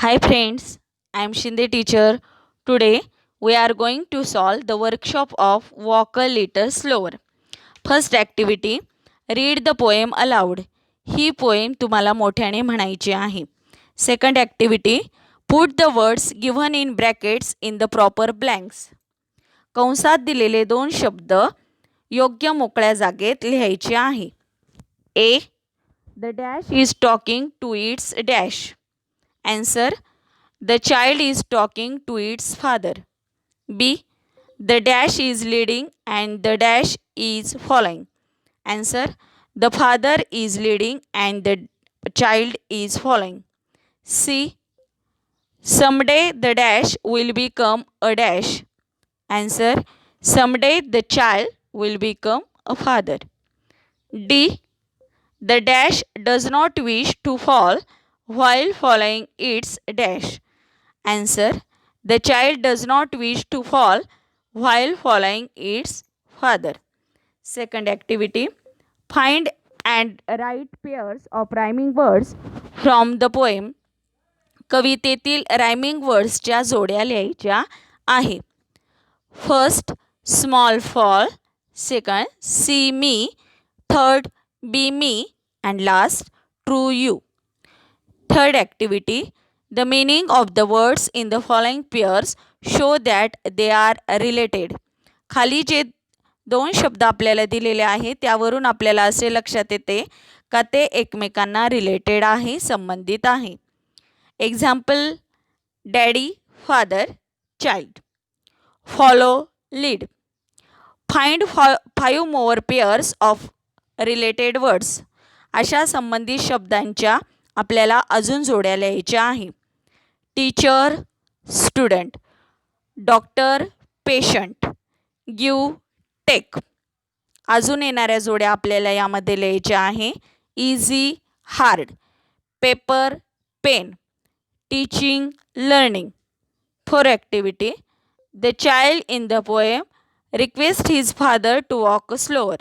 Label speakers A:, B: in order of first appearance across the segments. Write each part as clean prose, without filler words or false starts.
A: Hi friends, I am Shinde teacher. Today we are going to solve the workshop of Walk a Little Slower. First activity, read the poem aloud. He poem तुम्हाला मोठ्याने म्हणायची आहे. Second activity, put the words given in brackets in the proper blanks. कंसात दिलेले दोन शब्द योग्य मोकळ्या जागेत लिहायचे आहे. A. The dash is talking to its dash. Answer. The child is talking to its father. B. The dash is leading and the dash is following. Answer. The father is leading and the child is following. C. Someday the dash will become a dash. Answer. Someday the child will become a father. D. The dash does not wish to fall while following its dash. Answer. The child does not wish to fall while following its father. Second activity. Find and write pairs of rhyming words from the poem. कवितेतील rhyming वर्ड्सच्या जोड्या लिहायच्या आहे. First small fall, second see me, third be me and last true you. Third activity, the meaning of the words in the following pairs show that they are related. खाली जे दोन शब्द आपल्याला दिलेले आहे त्यावरून आपल्याला असे लक्षात येते का ते एकमेकांना रिलेटेड आहे, संबंधित आहे. Example, daddy, father, child. Follow, lead. Find 5 more pairs of related words. अशा संबंधित शब्दांच्या आपल्याला अजून जोड्या लिहायच्या आहे. Teacher, student, doctor, patient, give, take. अजून येणाऱ्या जोड्या आपल्याला यामध्ये लिहायच्या आहे. Easy, hard, paper, pen, teaching, learning. For activity, the child in the poem request his father to walk slower.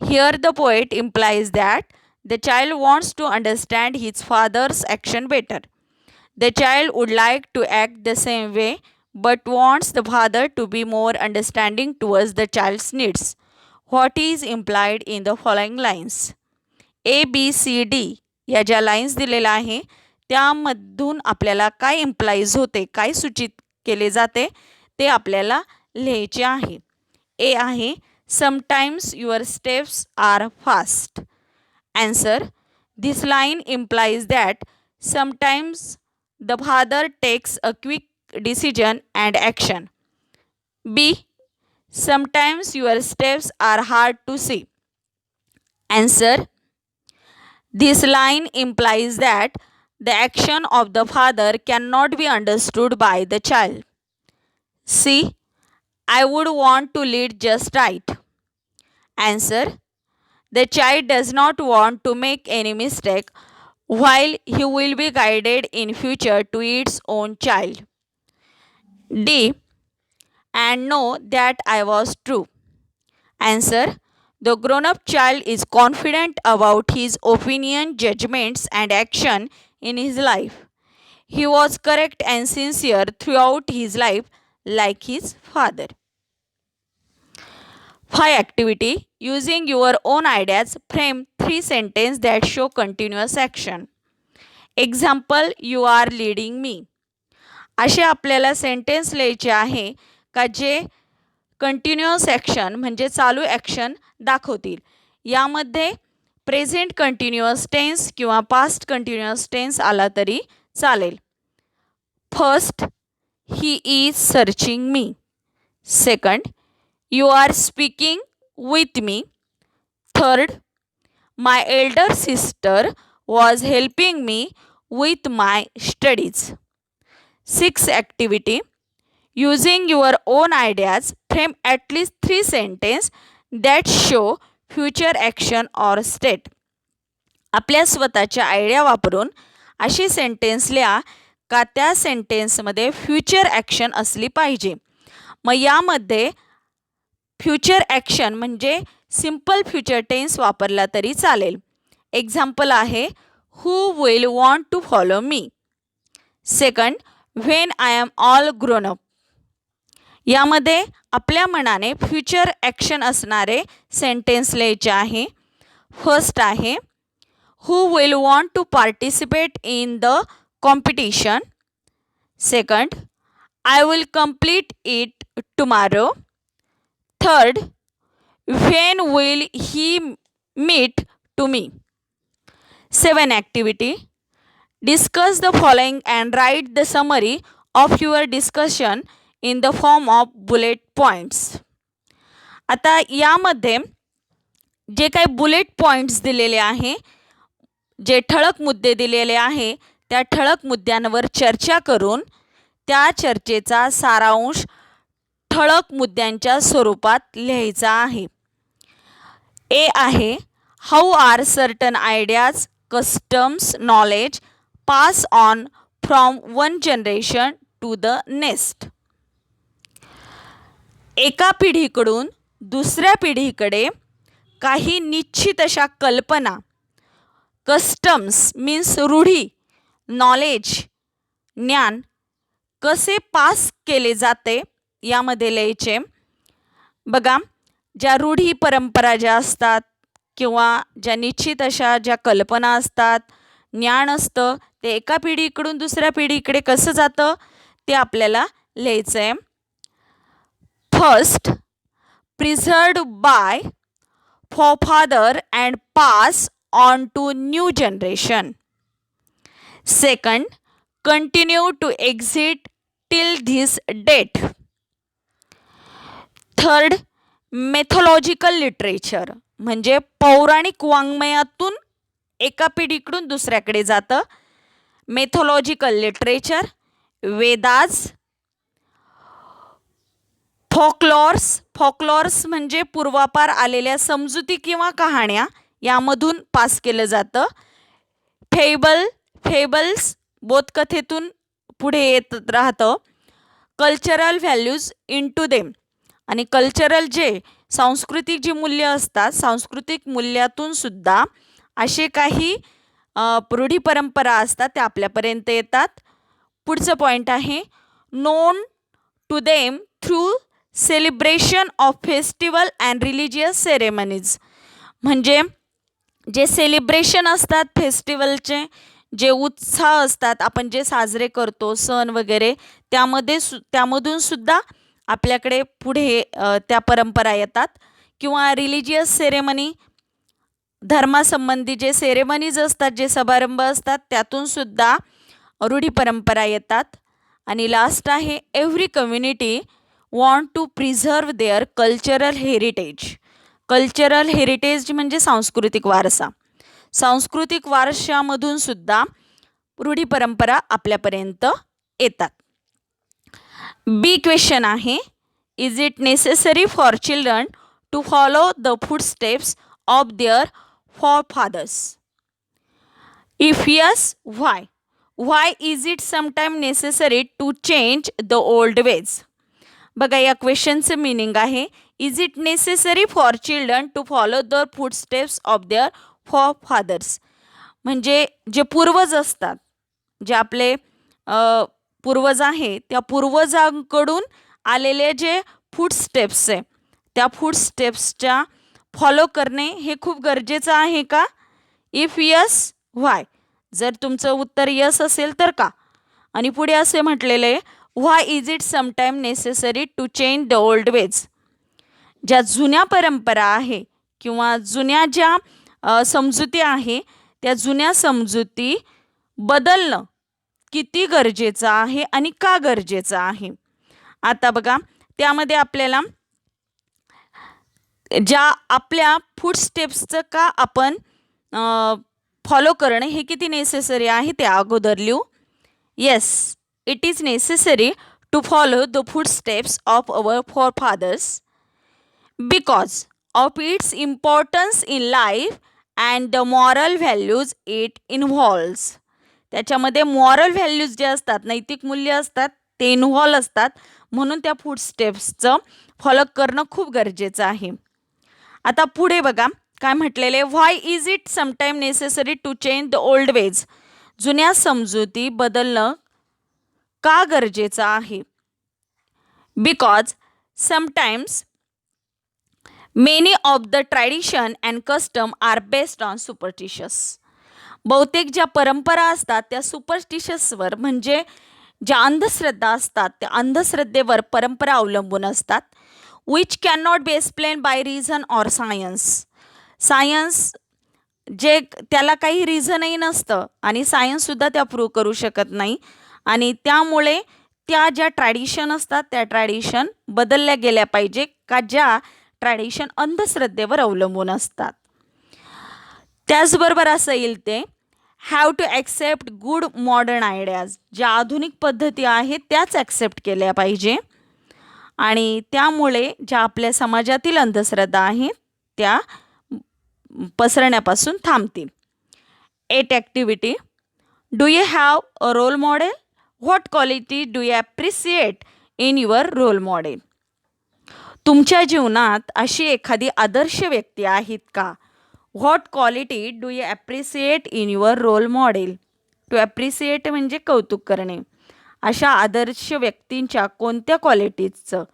A: Here the poet implies that the child wants to understand his father's action better. The child would like to act the same way but wants the father to be more understanding towards the child's needs. What is implied in the following lines? A, B, C, D या ज्या lines दिलेल्या आहे त्यामधून आपल्याला काय implies होते, काय सूचित केले जाते ते आपल्याला लिहायचे आहे. A आहे, sometimes your steps are fast. Answer. This line implies that sometimes the father takes a quick decision and action. B. Sometimes your steps are hard to see. Answer. This line implies that the action of the father cannot be understood by the child. C. I would want to lead just right. Answer. The child does not want to make any mistake while he will be guided in future to its own child. D. And know that I was true. Answer. The grown-up child is confident about his opinion, judgments and action in his life. He was correct and sincere throughout his life like his father. 5 activity. Using your own ideas, frame 3 sentences that show continuous action. Example, you are leading me. असे आपल्याला sentence लिहायचे आहे का जे continuous action म्हणजे चालू action दाखवतील. यामध्ये प्रेझेंट कंटिन्युअस टेन्स किंवा पास्ट कंटिन्युअस टेन्स आला तरी चालेल. First, he is searching me. Second, you are speaking with me. Third, my elder sister was helping me with my studies. Sixth activity, using your own ideas, frame at least 3 sentences that show future action or state. आपल्या स्वतःच्या idea वापरून अशी sentence लिहा का त्या सेंटेन्समध्ये future action असली पाहिजे. मग यामध्ये फ्युचर ॲक्शन म्हणजे सिम्पल फ्युचर टेन्स वापरला तरी चालेल. एक्झाम्पल आहे, who will want to follow me. Second, when I am all grown up. यामध्ये आपल्या मनाने फ्युचर ॲक्शन असणारे सेंटेन्स लिहायचे आहे. फर्स्ट आहे, who will want to participate in the competition. Second, I will complete it tomorrow. Third, when will he meet to me. 7 activity. Discuss the following and write the summary of your discussion in the form of bullet points. आता यामध्ये जे काही bullet points दिलेले आहे, जे ठळक मुद्दे दिलेले आहे, त्या ठळक मुद्द्यांवर चर्चा करून त्या चर्चेचा सारांश ठळक मुद्द्यांच्या स्वरूपात लिहायचा आहे. ए आहे, how are certain ideas, customs, knowledge pass on from one generation to the next. एका पिढीकडून दुसऱ्या पिढीकडे काही निश्चित अशा कल्पना, कस्टम्स मीन्स रूढी, नॉलेज ज्ञान कसे पास केले जाते यामध्ये लिहायचे. बघा, ज्या रूढी परंपरा ज्या असतात किंवा ज्या निश्चित अशा ज्या कल्पना असतात, ज्ञान असतं, ते एका पिढीकडून दुसऱ्या पिढीकडे कसं जातं ते आपल्याला लिहायचं आहे. First, preserved by forefather and pass on to new generation. Second, continue to exit till this date. Third, mythological literature म्हणजे पौराणिक वाङ्मयातून एका पिढीकडून दुसऱ्याकडे जातं. मेथॉलॉजिकल लिटरेचर, वेदाज, फॉकलॉर्स म्हणजे पूर्वापार आलेल्या समजुती किंवा कहाण्या यामधून पास केलं जातं. फेबल्स बोधकथेतून पुढे येत राहतं. Cultural values into them आणि कल्चरल जे सांस्कृतिक जी मूल्य असतात, सांस्कृतिक मूल्यातून सुद्धा असे काही रूढी परंपरा असतात त्या आपल्यापर्यंत येतात. पुढचं पॉईंट आहे, known to them through celebration of festival and religious ceremonies. म्हणजे जे सेलिब्रेशन असतात फेस्टिवलचे, जे उत्साह असतात, आपण जे साजरे करतो सण वगैरे, त्यामधून सुद्धा आपल्याकडे पुढे त्या परंपरा येतात. किंवा रिलिजियस सेरेमनी, धर्मासंबंधी जे सेरेमनीज असतात, जे समारंभ असतात, त्यातून सुद्धा रूढी परंपरा येतात. आणि लास्ट आहे, every community want to preserve their cultural heritage. Cultural heritage म्हणजे सांस्कृतिक वारसा. सांस्कृतिक वारशामधून सुद्धा रूढी परंपरा आपल्यापर्यंत येतात. बी क्वेश्चन आहे, is it necessary for children to follow the footsteps of their forefathers? If yes, why? Why is it sometimes necessary to change the old ways? बघा, या क्वेश्चनचं मीनिंग आहे, is it necessary for children to follow the footsteps of their forefathers. म्हणजे जे पूर्वज असतात, जे आपले पूर्वज आहे, त्या पूर्वजांकडून आलेले जे फूटस्टेप्स आहे, त्या फूटस्टेप्सच्या फॉलो करणे हे खूप गरजेचं आहे का? इफ यस, व्हाय? जर तुमचं उत्तर यस असेल तर का? आणि पुढे असे म्हटलेलं आहे, why is it sometime necessary to change the old ways. ज्या जुन्या परंपरा आहे किंवा जुन्या ज्या समजुती आहे, त्या जुन्या समजुती बदलणं किती गरजेचं आहे आणि का गरजेचं आहे. आता बघा, त्यामध्ये आपल्याला ज्या आपल्या फूटस्टेप्सचं का आपण फॉलो करणं हे किती नेसेसरी आहे ते अगोदर लिहू. Yes, it is necessary to follow the footsteps of our forefathers because of its importance in life and the moral values it involves. त्याच्यामध्ये मॉरल व्हॅल्यूज जे असतात, नैतिक मूल्य असतात, ते इन्व्हॉल्व असतात. म्हणून त्या फूटस्टेप्सचं फॉलो करणं खूप गरजेचं आहे. आता पुढे बघा काय म्हटलेले, why is it sometime necessary to change the old ways. जुन्या समजुती बदलणं का गरजेचा आहे? Because sometimes many of the tradition and custom are based on superstitious. बहुतेक ज्या परंपरा असतात त्या सुपरस्टिशियसवर म्हणजे ज्या अंधश्रद्धा असतात त्या अंधश्रद्धेवर परंपरा अवलंबून असतात. Which can not be explain by reason or science. Science जे त्याला काही रिझनही नसतं आणि सायन्ससुद्धा त्या प्रूव्ह करू शकत नाही आणि त्यामुळे त्या ज्या ट्रॅडिशन असतात त्या ट्रॅडिशन बदलल्या गेल्या पाहिजे का ज्या ट्रॅडिशन अंधश्रद्धेवर अवलंबून असतात. त्याचबरोबर असं येईल ते have to accept good modern ideas. ज्या आधुनिक पद्धती आहेत त्याच ॲक्सेप्ट केल्या पाहिजे आणि त्यामुळे ज्या आपल्या समाजातील अंधश्रद्धा आहेत त्या पसरण्यापासून थांबतील. 8 activity. Do you have a role model? What quality do you appreciate in your role model? तुमच्या जीवनात अशी एखादी आदर्श व्यक्ती आहेत का? What quality do you appreciate in your role model? To appreciate म्हणजे कौतुक करणे. अशा आदर्श व्यक्तींच्या कोणत्या क्वालिटीजचं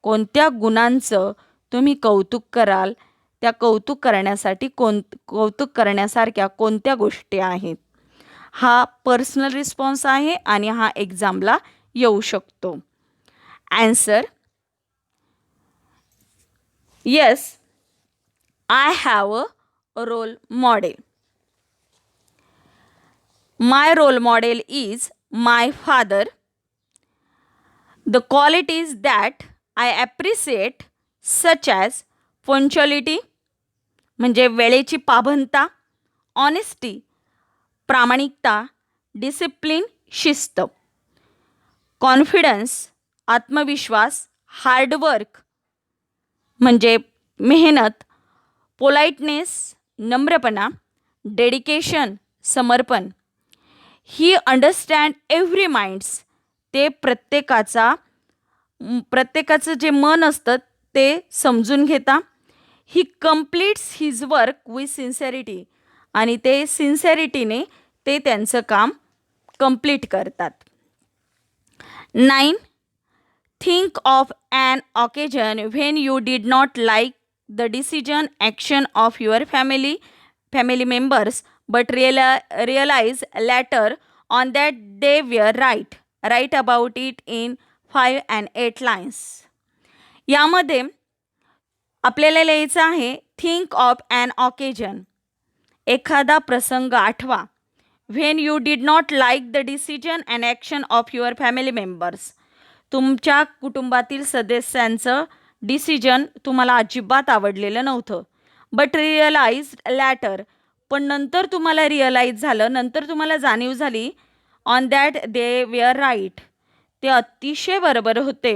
A: कोणत्या गुणांचं तुम्ही कौतुक कराल? त्या कौतुक करण्यासाठी कौतुक करण्यासारख्या कोणत्या गोष्टी आहेत? हा पर्सनल रिस्पॉन्स आहे आणि हा एक्झामला येऊ शकतो. Answer yes, I have a role model. My role model is my father. The qualities that I appreciate such as punctuality म्हणजे वेळेची पाबंदता, ऑनेस्टी प्रामाणिकता, डिसिप्लिन शिस्त, कॉन्फिडन्स आत्मविश्वास, हार्डवर्क म्हणजे मेहनत, पोलाइटनेस नम्रपणा, डेडिकेशन समर्पण. ही अंडरस्टँड एव्हरी माइंड्स ते प्रत्येकाचं जे मन असतं ते समजून घेता. He completes his work with sincerity आणि ते सिन्सिअरिटीने ते त्यांचं काम कंप्लीट करतात. 9. Think of an occasion when you did not like the decision action of your family members but realise later on that they were right. Right about it in 5 and 8 lines. यामध्ये आपल्याला लिहायचं आहे think of an occasion. एखादा प्रसंग आठवा. When you did not like the decision and action of your family members. तुमच्या कुटुंबातील सदस्यांचं डिसिजन तुम्हाला अजिबात आवडलेलं नव्हतं. बट रिअलाइज लॅटर पण नंतर तुम्हाला रिअलाइज झालं, नंतर तुम्हाला जाणीव झाली on that they were right ते अतिशय बरोबर होते.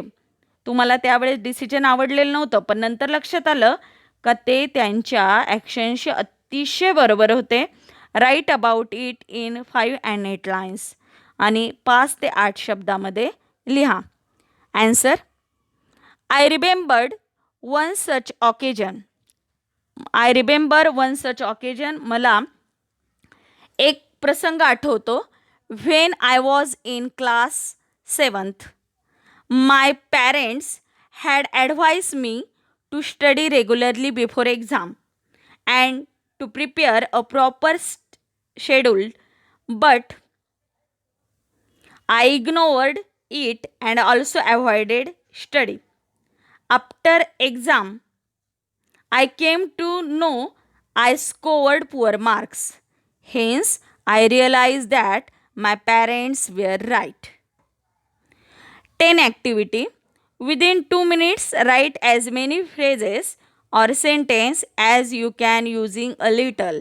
A: तुम्हाला त्यावेळेस डिसिजन आवडलेलं नव्हतं पण नंतर लक्षात आलं का ते त्यांच्या ॲक्शनशी अतिशय बरोबर होते. Write about it in 5 and 8 lines आणि 5 ते 8 शब्दामध्ये लिहा. Answer I remembered one such occasion. I remember one such occasion मला एक प्रसंग आठवतो. When I was in class 7th my parents had advised me to study regularly before exam and to prepare a proper schedule, but I ignored it and also avoided study. After exam, I came to know I scored poor marks. Hence, I realized that my parents were right. 10 activity. Within 2 minutes, write as many phrases or sentence as you can using a little.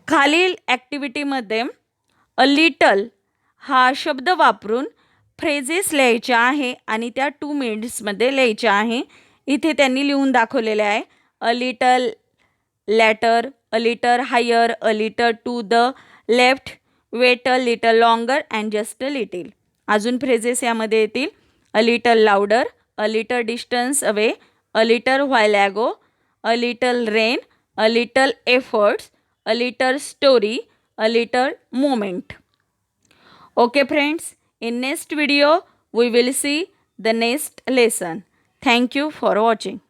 A: खालील ॲक्टिव्हिटीमध्ये a little हा शब्द वापरून phrases लिहायचे आहे आणि त्या 2 मिनिट्समध्ये लिहायचे आहे. इथे त्यांनी लिहून दाखवलेले आहे. A little later, a little higher, a little to the left, wait a little longer and just a little. अजून फ्रेजेस यामध्ये येतील. A little louder, a little distance away, a little while ago, a little rain, a little efforts, a little story, a little moment. Okay friends, In next video, we will see the next lesson. Thank you for watching.